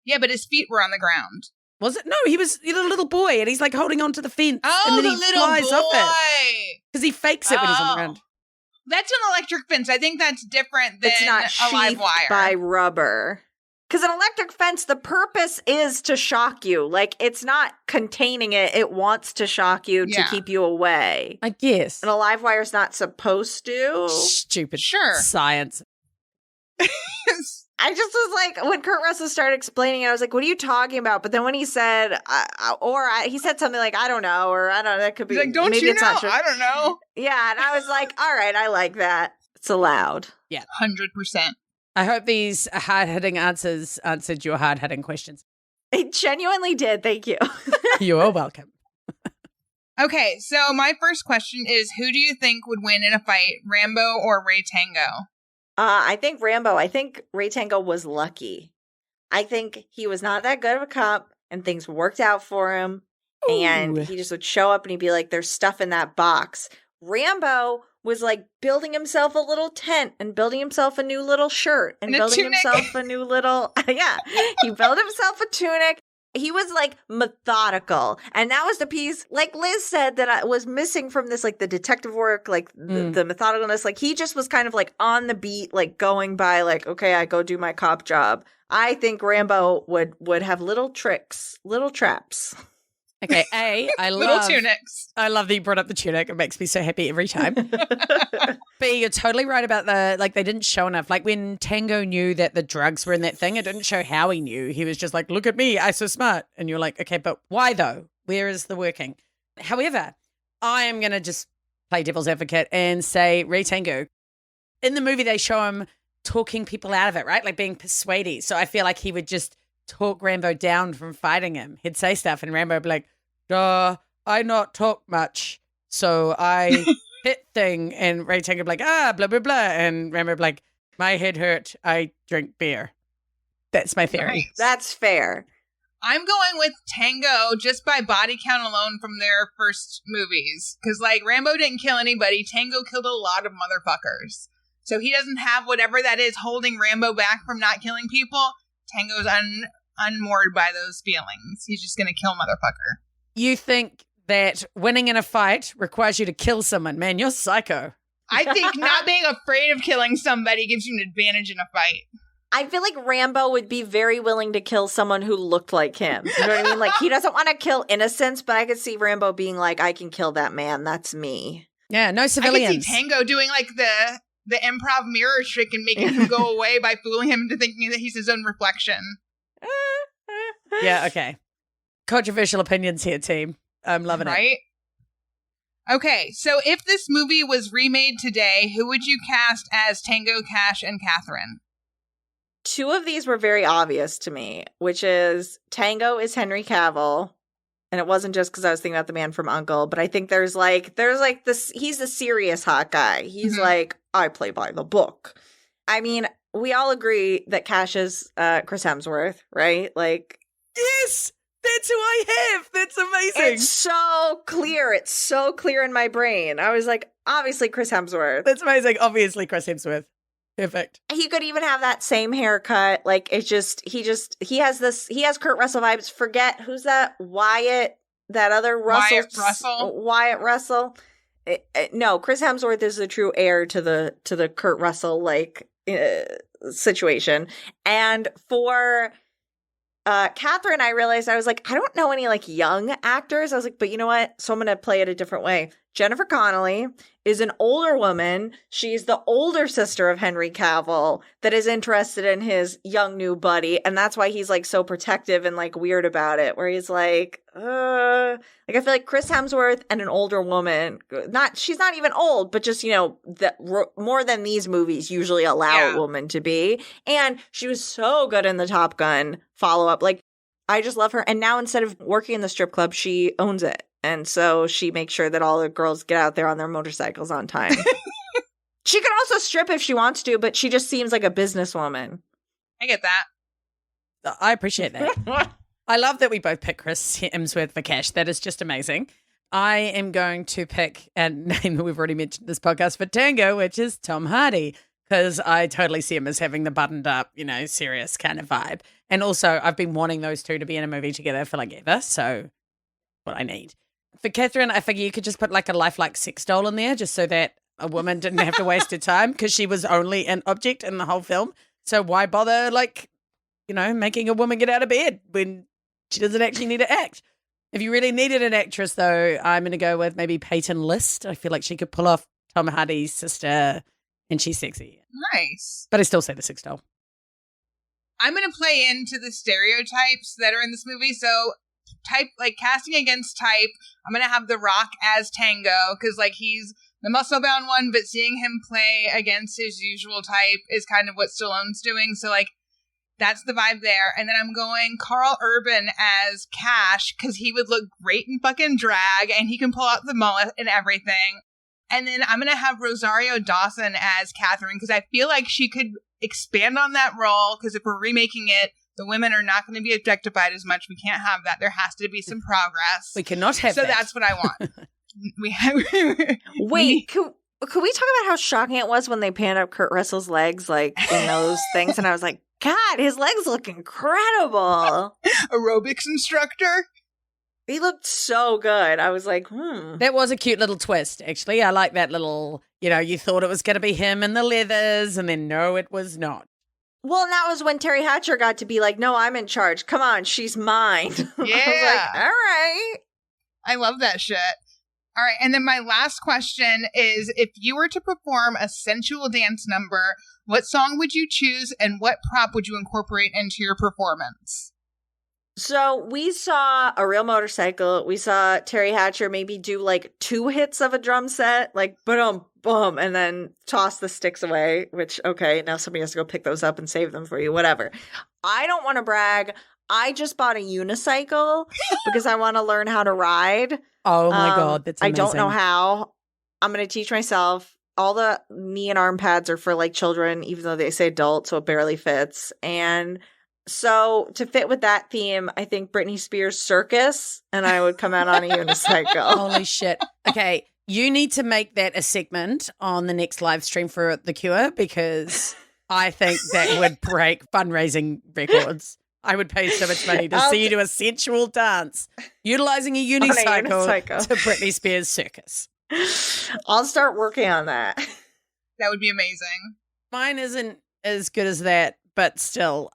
Yeah, but his feet were on the ground. Was it? No, he was a little boy and he's holding onto the fence. Oh, and then the he little flies boy. Off it. Because he fakes it when he's on the ground. That's an electric fence. I think that's different than it's not a live sheathed wire. by rubber. Because an electric fence, the purpose is to shock you. It's not containing it. It wants to shock you to keep you away. I guess. And a live wire's not supposed to. Stupid. Sure. Science. I just was when Kurt Russell started explaining it, I was like, what are you talking about? But then when he said, he said something I don't know, or I don't know, that could be. He's don't maybe you it's know? not true. I don't know. Yeah. And I was like, all right, I like that. It's allowed. Yeah. 100%. I hope these hard-hitting answers answered your hard-hitting questions. It genuinely did. Thank you. You are welcome. Okay, so my first question is, who do you think would win in a fight, Rambo or Ray Tango? I think Rambo. I think Ray Tango was lucky. I think he was not that good of a cop, and things worked out for him. Ooh. And he just would show up and he'd be like, there's stuff in that box. Rambo was building himself a little tent and building himself a new little shirt and building himself a new little, he built himself a tunic. He was methodical. And that was the piece, Liz said, that I was missing from this, the detective work, the methodicalness. He just was kind of on the beat, going by, okay, I go do my cop job. I think Rambo would have little tricks, little traps. Okay, I love little tunics. I love that you brought up the tunic. It makes me so happy every time. B, you're totally right about the they didn't show enough. When Tango knew that the drugs were in that thing, it didn't show how he knew. He was just look at me, I'm so smart. And you're okay, but why though? Where is the working? However, I am gonna just play devil's advocate and say Ray Tango. In the movie, they show him talking people out of it, right? Being persuaded. So I feel he would just talk Rambo down from fighting him. He'd say stuff and Rambo would be I not talk much, so I hit thing. And Ray Tango would be blah, blah, blah. And Rambo would be my head hurt, I drink beer. That's my theory. Nice. That's fair. I'm going with Tango just by body count alone from their first movies. Because, Rambo didn't kill anybody. Tango killed a lot of motherfuckers. So he doesn't have whatever that is holding Rambo back from not killing people. Tango's unmoored by those feelings. He's just going to kill motherfucker. You think that winning in a fight requires you to kill someone. Man, you're psycho. I think not being afraid of killing somebody gives you an advantage in a fight. I feel Rambo would be very willing to kill someone who looked like him. You know what I mean? He doesn't want to kill innocents, but I could see Rambo being I can kill that man. That's me. Yeah, no civilians. I could see Tango doing the improv mirror trick and making him go away by fooling him into thinking that he's his own reflection. Yeah, okay. Controversial opinions here, team. I'm loving it. Right? Okay, so if this movie was remade today, who would you cast as Tango, Cash, and Catherine? Two of these were very obvious to me, which is Tango is Henry Cavill. And it wasn't just because I was thinking about the man from U.N.C.L.E., but I think there's this, he's the serious hot guy. He's I play by the book. I mean, we all agree that Cash is Chris Hemsworth, right? Yes! That's who I have! That's amazing! It's so clear. It's so clear in my brain. I was obviously Chris Hemsworth. That's amazing. Obviously Chris Hemsworth. Perfect. He could even have that same haircut. Like, he has Kurt Russell vibes. Forget, who's that? Wyatt, that other Russell. Wyatt Russell. No, Chris Hemsworth is the true heir to the Kurt Russell, situation. And for Catherine, I realized, I was like, I don't know any young actors. I was like, but you know what? So I'm going to play it a different way. Jennifer Connelly is an older woman. She's the older sister of Henry Cavill that is interested in his young new buddy. And that's why he's so protective and weird about it, where he's I feel like Chris Hemsworth and an older woman, she's not even old, but just, more than these movies usually allow a woman to be. And she was so good in the Top Gun follow-up. I just love her. And now instead of working in the strip club, she owns it. And so she makes sure that all the girls get out there on their motorcycles on time. She could also strip if she wants to, but she just seems like a businesswoman. I get that. I appreciate that. I love that we both pick Chris Hemsworth for cash. That is just amazing. I am going to pick a name that we've already mentioned in this podcast for Tango, which is Tom Hardy, because I totally see him as having the buttoned up, serious kind of vibe. And also, I've been wanting those two to be in a movie together for ever, so what I need. For Catherine, I figure you could just put a lifelike sex doll in there just so that a woman didn't have to waste her time, because she was only an object in the whole film. So why bother, making a woman get out of bed when she doesn't actually need to act? If you really needed an actress, though, I'm going to go with maybe Peyton List. I feel like she could pull off Tom Hardy's sister, and she's sexy. Nice. But I still say the sex doll. I'm going to play into the stereotypes that are in this movie. So casting against type, I'm going to have The Rock as Tango, because he's the muscle-bound one, but seeing him play against his usual type is kind of what Stallone's doing. So that's the vibe there. And then I'm going Carl Urban as Cash, because he would look great in fucking drag and he can pull out the mullet and everything. And then I'm going to have Rosario Dawson as Catherine, because I feel like she could expand on that role, because if we're remaking it, the women are not going to be objectified as much. We can't have that. There has to be some progress. We cannot have that. So that's what I want. Wait, could we talk about how shocking it was when they panned up Kurt Russell's legs, in those things? And I was like, God, his legs look incredible. Aerobics instructor. He looked so good. I was like, That was a cute little twist, actually. I like that little, you thought it was going to be him in the leathers, and then no, it was not. Well, and that was when Terry Hatcher got to be like, no, I'm in charge. Come on, she's mine. Yeah. I was like, all right. I love that shit. All right. And then my last question is, if you were to perform a sensual dance number, what song would you choose and what prop would you incorporate into your performance? So we saw a real motorcycle. We saw Terry Hatcher maybe do 2 hits of a drum set, boom, boom, and then toss the sticks away, which, okay, now somebody has to go pick those up and save them for you, whatever. I don't want to brag. I just bought a unicycle because I want to learn how to ride. Oh my God, that's amazing. I don't know how. I'm going to teach myself. All the knee and arm pads are for children, even though they say adult, so it barely fits. And so to fit with that theme, I think Britney Spears Circus, and I would come out on a unicycle. Holy shit. Okay, you need to make that a segment on the next live stream for The Cure, because I think that would break fundraising records. I would pay so much money to see you do a sensual dance utilizing a unicycle to Britney Spears Circus. I'll start working on that. That would be amazing. Mine isn't as good as that, but still.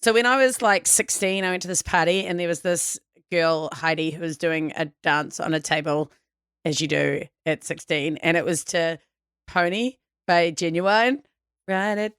So when I was 16, I went to this party and there was this girl, Heidi, who was doing a dance on a table, as you do at 16. And it was to Pony by Genuine. Ride it.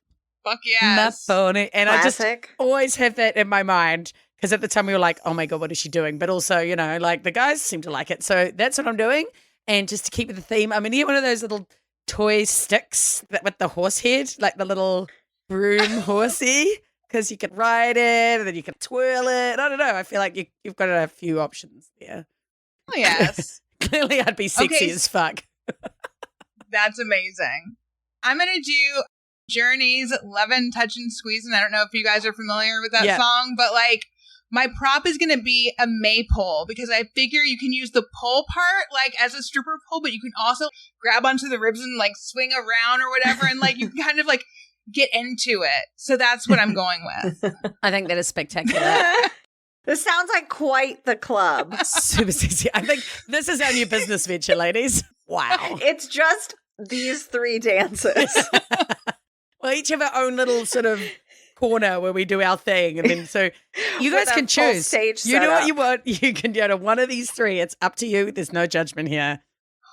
Fuck yes. My pony. And Classic. I just always have that in my mind, because at the time we were like, oh my God, what is she doing? But also, the guys seem to like it. So that's what I'm doing. And just to keep with the theme, I'm going to get one of those little toy sticks with the horse head, the little broom horsey, because you can ride it and then you can twirl it. I don't know. I feel like you've got a few options there. Oh, yes. Clearly I'd be sexy as fuck. That's amazing. I'm going to do Journey's Levin, Touch and Squeeze. And I don't know if you guys are familiar with that song, but my prop is going to be a maypole because I figure you can use the pole part like as a stripper pole, but you can also grab onto the ribs and like swing around or whatever. And like you can kind of like get into it. So that's what I'm going with. I think that is spectacular. This sounds like quite the club. Super sexy. I think this is our new business venture, ladies. Wow. It's just these 3 dances. Well, each have our own little sort of corner where we do our thing. And then so you guys can choose. You do what you want. You can go to one of these 3. It's up to you. There's no judgment here.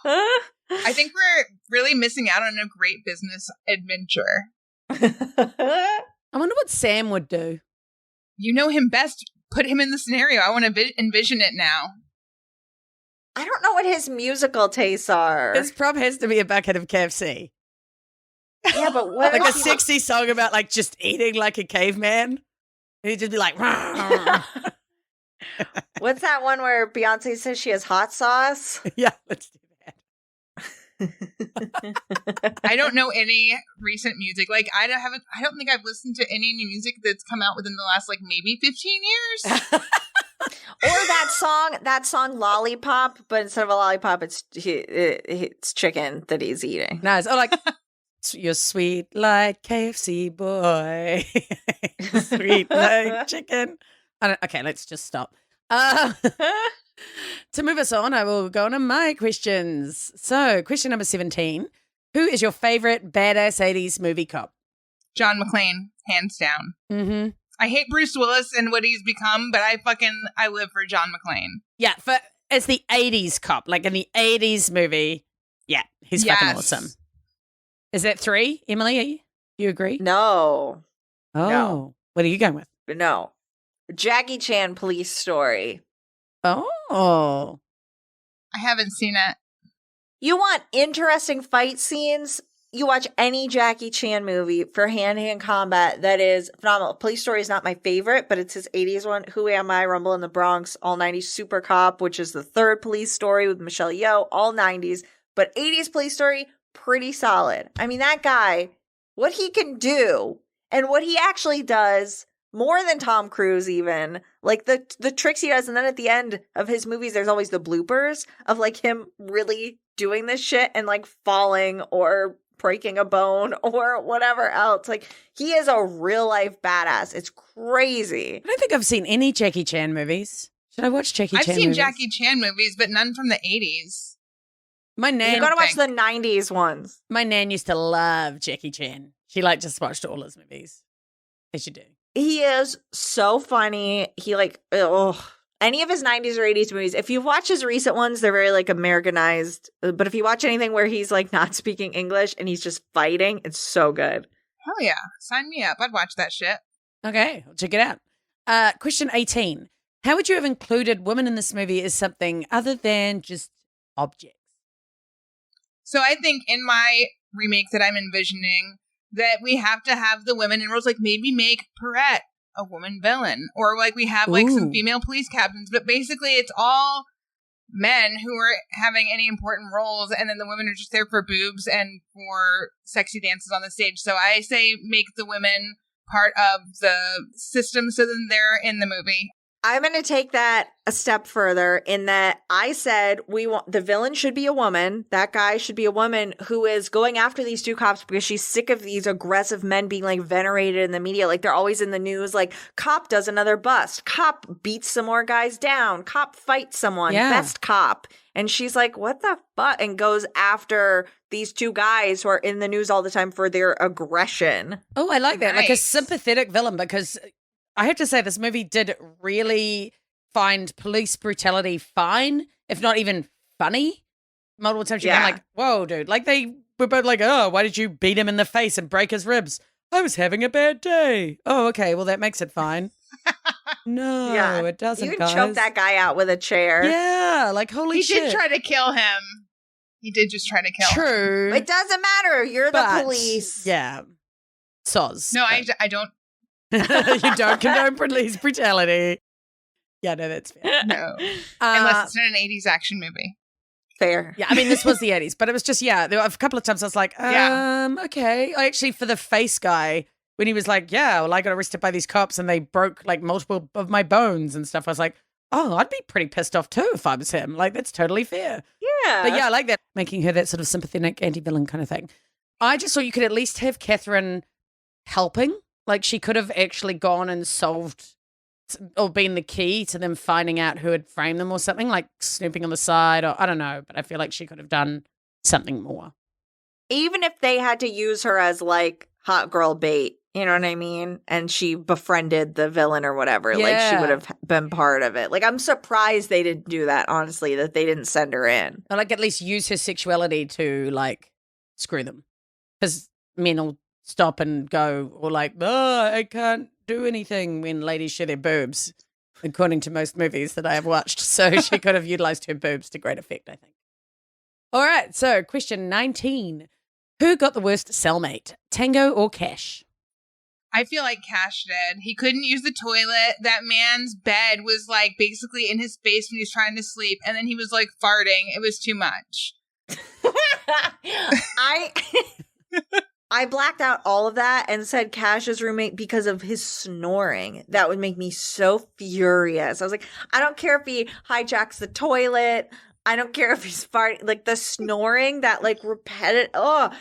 I think we're really missing out on a great business adventure. I wonder what Sam would do. You know him best. Put him in the scenario. I want to envision it now. I don't know what his musical tastes are. His prop has to be a bucket of KFC. Yeah, but what Like a sexy song about like just eating like a caveman. And he'd just be like, what's that one where Beyonce says she has hot sauce? yeah, let's do that. I don't know any recent music. Like I don't think I've listened to any new music that's come out within the last like maybe 15 years. Or that song Lollipop, but instead of a lollipop, it's chicken that he's eating. Nice. Oh, like, you're sweet like KFC boy. Sweet like chicken. Okay, let's just stop. To move us on, I will go on to my questions. So, question number 17. Who is your favorite badass 80s movie cop? John McClane, hands down. Mm-hmm. I hate Bruce Willis and what he's become, but I live for John McClane. Yeah, it's the 80s cop, like in the 80s movie. Yeah, he's fucking awesome. Is that 3, Emily? Do you agree? No. Oh, no. What are you going with? No. Jackie Chan Police Story. Oh. I haven't seen it. You want interesting fight scenes? You watch any Jackie Chan movie for hand-to-hand combat that is phenomenal. Police Story is not my favorite, but it's his 80s one. Who Am I? Rumble in the Bronx, all 90s Super Cop, which is the 3rd Police Story with Michelle Yeoh, all 90s. But 80s Police Story, pretty solid. I mean, that guy, what he can do and what he actually does more than Tom Cruise even, like the tricks he does. And then at the end of his movies, there's always the bloopers of like him really doing this shit and like falling or breaking a bone or whatever else. Like he is a real life badass. It's crazy. I don't think I've seen any Jackie Chan movies. Should I watch Jackie Chan movies? I've seen Jackie Chan movies, but none from the 80s. My nan, you gotta watch the 90s ones. My nan used to love Jackie Chan. She like just watched all his movies. As you do. He is so funny. He like, any of his 90s or 80s movies, if you watch his recent ones, they're very like Americanized. But if you watch anything where he's like not speaking English and he's just fighting, it's so good. Hell yeah. Sign me up. I'd watch that shit. Okay, I'll check it out. Question 18. How would you have included women in this movie as something other than just objects? So I think in my remake that I'm envisioning that we have to have the women in roles, like maybe make Perrette a woman villain, or like we have like some female police captains, but basically it's all men who are having any important roles, and then the women are just there for boobs and for sexy dances on the stage. So I say make the women part of the system so then they're in the movie. I'm going to take that a step further in that I said the villain should be a woman. That guy should be a woman who is going after these 2 cops because she's sick of these aggressive men being like venerated in the media. Like they're always in the news, like cop does another bust, cop beats some more guys down, cop fights someone, best cop. And she's like, what the fuck? And goes after these 2 guys who are in the news all the time for their aggression. Oh, I like that. Nice. Like a sympathetic villain, because I have to say this movie did really find police brutality fine, if not even funny. Multiple times you're like, whoa, dude. Like they were both like, oh, why did you beat him in the face and break his ribs? I was having a bad day. Oh, okay. Well, that makes it fine. No, it doesn't, You guys. choke that guy out with a chair. Yeah, like holy shit. He did try to kill him. He did just try to kill him. True. It doesn't matter. You're the police. Yeah. Soz. No, I don't. You don't condone police brutality. Yeah, no, that's fair. No. Unless it's in an 80s action movie. Fair. Yeah, I mean, this was the 80s, but it was just, there were a couple of times I was like, okay. I actually, for the face guy, when he was like, yeah, well, I got arrested by these cops and they broke like multiple of my bones and stuff. I was like, oh, I'd be pretty pissed off too if I was him. Like, that's totally fair. Yeah. But yeah, I like that, making her that sort of sympathetic anti-villain kind of thing. I just thought you could at least have Catherine helping. Like, she could have actually gone and solved or been the key to them finding out who had framed them or something, like snooping on the side, or I don't know, but I feel like she could have done something more. Even if they had to use her as like hot girl bait, you know what I mean? And she befriended the villain or whatever, like she would have been part of it. Like, I'm surprised they didn't do that, honestly, that they didn't send her in. Or like at least use her sexuality to like screw them. Because men will stop and go, or like, oh, I can't do anything when ladies show their boobs, according to most movies that I have watched. So she could have utilized her boobs to great effect, I think. All right, so question 19. Who got the worst cellmate, Tango or Cash? I feel like Cash did. He couldn't use the toilet. That man's bed was like basically in his face when he was trying to sleep, and then he was like farting. It was too much. I blacked out all of that and said Cash's roommate because of his snoring. That would make me so furious. I was like, I don't care if he hijacks the toilet. I don't care if he's farting. Like, the snoring, that like repetitive,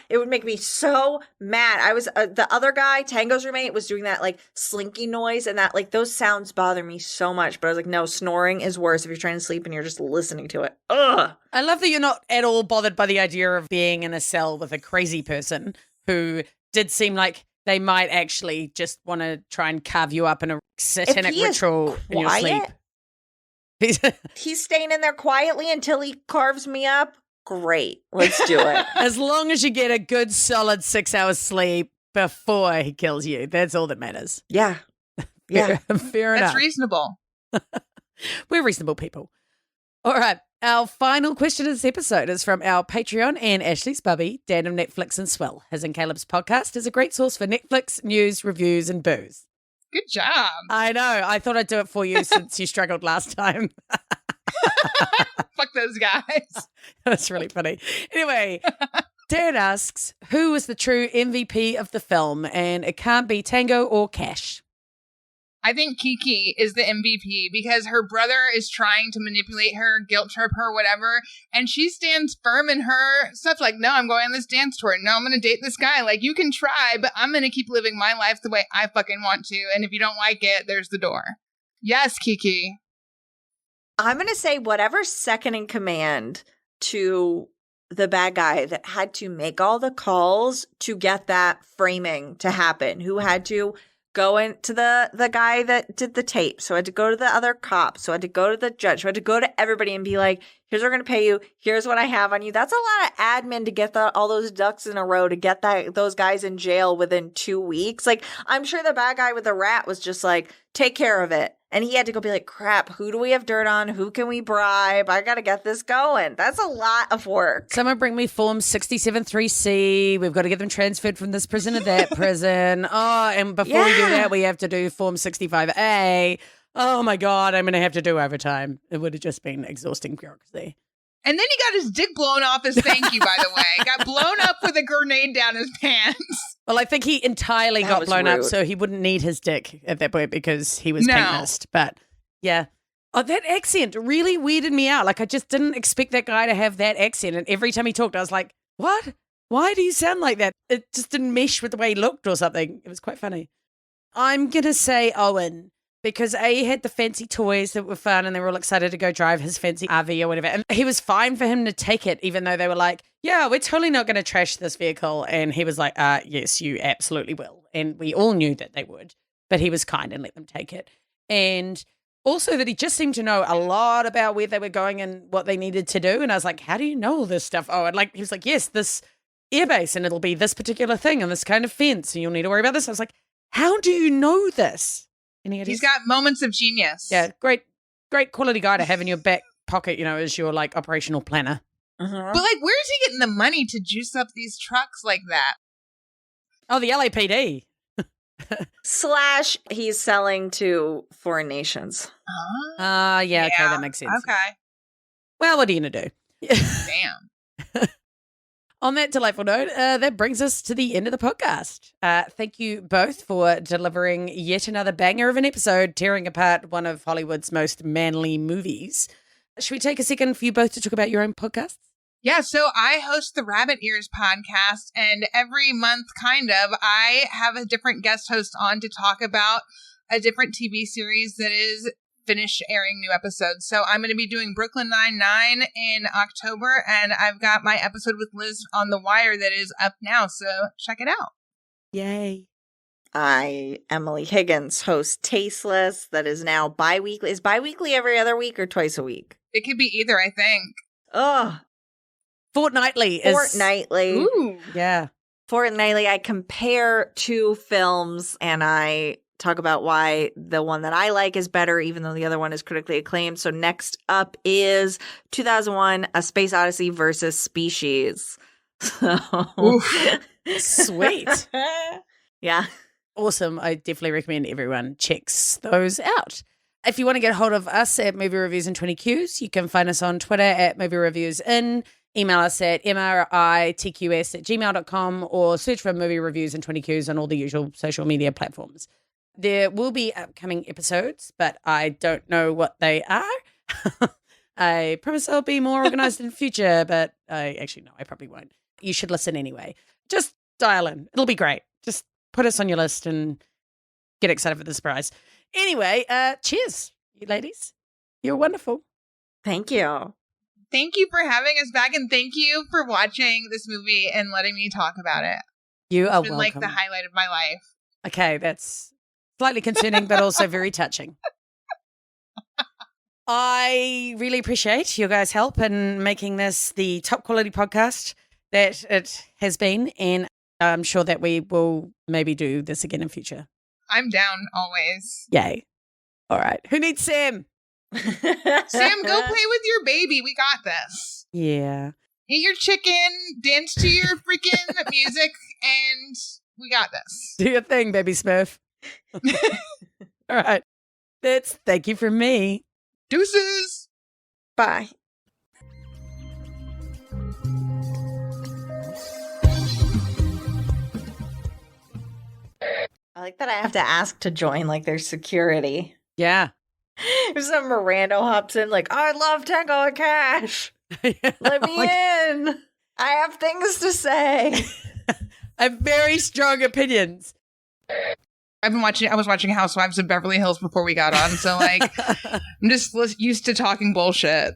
it would make me so mad. I was, the other guy, Tango's roommate, was doing that like slinky noise, and that like those sounds bother me so much. But I was like, no, snoring is worse if you're trying to sleep and you're just listening to it. Ugh. I love that you're not at all bothered by the idea of being in a cell with a crazy person who did seem like they might actually just want to try and carve you up in a satanic ritual in your sleep. He's staying in there quietly until he carves me up. Great. Let's do it. As long as you get a good solid 6 hours sleep before he kills you. That's all that matters. Yeah. Yeah. Fair enough. That's reasonable. We're reasonable people. All right. Our final question of this episode is from our Patreon and Ashley's Bubby, Dad of Netflix and Swill. His and Caleb's podcast is a great source for Netflix, news, reviews, and booze. Good job. I know. I thought I'd do it for you since you struggled last time. Fuck those guys. That's really funny. Anyway, Dad asks, who was the true MVP of the film? And it can't be Tango or Cash. I think Kiki is the MVP because her brother is trying to manipulate her, guilt trip her, whatever. And she stands firm in her stuff like, no, I'm going on this dance tour. No, I'm going to date this guy. Like, you can try, but I'm going to keep living my life the way I fucking want to. And if you don't like it, there's the door. Yes, Kiki. I'm going to say whatever second in command to the bad guy that had to make all the calls to get that framing to happen, who had to go into the guy that did the tape. So I had to go to the other cop. So I had to go to the judge. So I had to go to everybody and be like, here's what we're going to pay you. Here's what I have on you. That's a lot of admin to get all those ducks in a row to get those guys in jail within 2 weeks. Like, I'm sure the bad guy with the rat was just like, take care of it. And he had to go be like, crap, who do we have dirt on? Who can we bribe? I got to get this going. That's a lot of work. Someone bring me Form 67-3C. We've got to get them transferred from this prison to that prison. Oh, and before we do that, we have to do Form 65A. Oh, my God, I'm going to have to do overtime. It would have just been exhausting bureaucracy. And then he got his dick blown off as thank you, by the way. Got blown up with a grenade down his pants. Well, I think he entirely got blown up, so he wouldn't need his dick at that point because he was pink-mist. But, yeah. Oh, that accent really weirded me out. Like, I just didn't expect that guy to have that accent. And every time he talked, I was like, what? Why do you sound like that? It just didn't mesh with the way he looked or something. It was quite funny. I'm going to say Owen. Because he had the fancy toys that were fun and they were all excited to go drive his fancy RV or whatever. And he was fine for him to take it, even though they were like, yeah, we're totally not going to trash this vehicle. And he was like, yes, you absolutely will. And we all knew that they would. But he was kind and let them take it. And also that he just seemed to know a lot about where they were going and what they needed to do. And I was like, how do you know all this stuff? Oh, and like he was like, yes, this airbase and it'll be this particular thing and this kind of fence and you'll need to worry about this. I was like, how do you know this? He's got moments of genius. Yeah, great quality guy to have in your back pocket, you know, as your like operational planner. Uh-huh. But like, where's he getting the money to juice up these trucks like that? Oh, the LAPD. / he's selling to foreign nations. Yeah, okay, that makes sense. Okay. Well, what are you going to do? Damn. On that delightful note, that brings us to the end of the podcast. Thank you both for delivering yet another banger of an episode, tearing apart one of Hollywood's most manly movies. Should we take a second for you both to talk about your own podcasts? Yeah, so I host the Rabbit Ears podcast, and every month, I have a different guest host on to talk about a different TV series that is finished airing new episodes. So I'm going to be doing Brooklyn Nine-Nine in October, and I've got my episode with Liz on The Wire that is up now, so check it out. Yay. I, Emily Higgins, host Tasteless, that is now bi-weekly. Is bi-weekly every other week or twice a week? It could be either, I think. Oh, Fortnightly. Ooh. Yeah. Fortnightly, I compare two films and I talk about why the one that I like is better, even though the other one is critically acclaimed. So next up is 2001, A Space Odyssey versus Species. So. Sweet. Yeah. Awesome. I definitely recommend everyone checks those out. If you want to get hold of us at Movie Reviews in 20 Qs, you can find us on Twitter at Movie Reviews In. Email us at mritqs@gmail.com or search for Movie Reviews in 20 Qs on all the usual social media platforms. There will be upcoming episodes, but I don't know what they are. I promise I'll be more organized in the future, but I probably won't. You should listen anyway. Just dial in. It'll be great. Just put us on your list and get excited for the surprise. Anyway, cheers, you ladies. You're wonderful. Thank you. Thank you for having us back, and thank you for watching this movie and letting me talk about it. You are It's been welcome. like the highlight of my life. Okay, that's slightly concerning, but also very touching. I really appreciate your guys' help in making this the top quality podcast that it has been, and I'm sure that we will maybe do this again in future. I'm down always. Yay. All right. Who needs Sam? Sam, go play with your baby. We got this. Yeah. Eat your chicken, dance to your freaking music, and we got this. Do your thing, baby Smurf. All right. That's thank you from me. Deuces. Bye. I like that I have to ask to join, like there's security. Yeah. If some Miranda hops in, like, I love Tango and Cash. Let me in. I have things to say. I have very strong opinions. I was watching Housewives of Beverly Hills before we got on, so like I'm just used to talking bullshit.